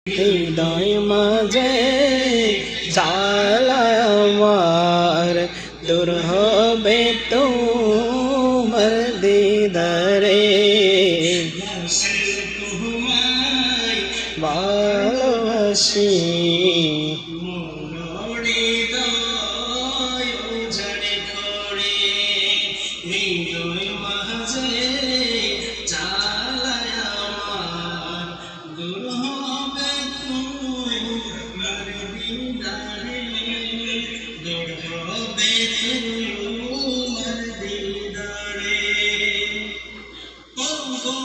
হৃদয় মাঝে জ্বালায় আমার, দূর হবে তোমার দিদারে। ভালোবাসি হৃদয় মাঝে জ্বালায় আমার, দূর হবে তোমার দিদারে, দূর হবে তোমার দিদারে। ও গো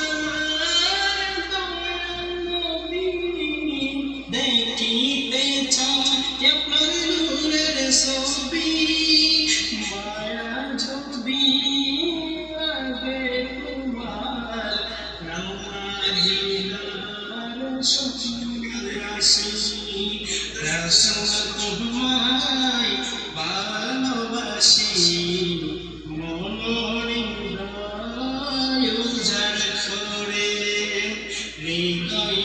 আমার দয়াল নবী, দেখিতে চাই আপনার নূরের ছবি, মায়া ছবি লাগে তোমার, আমার দিদার স্বপ্নের রাশি, রাসূল তোমায় ভালোবাসি, মনের হৃদয় উজাড় করে, হৃদয়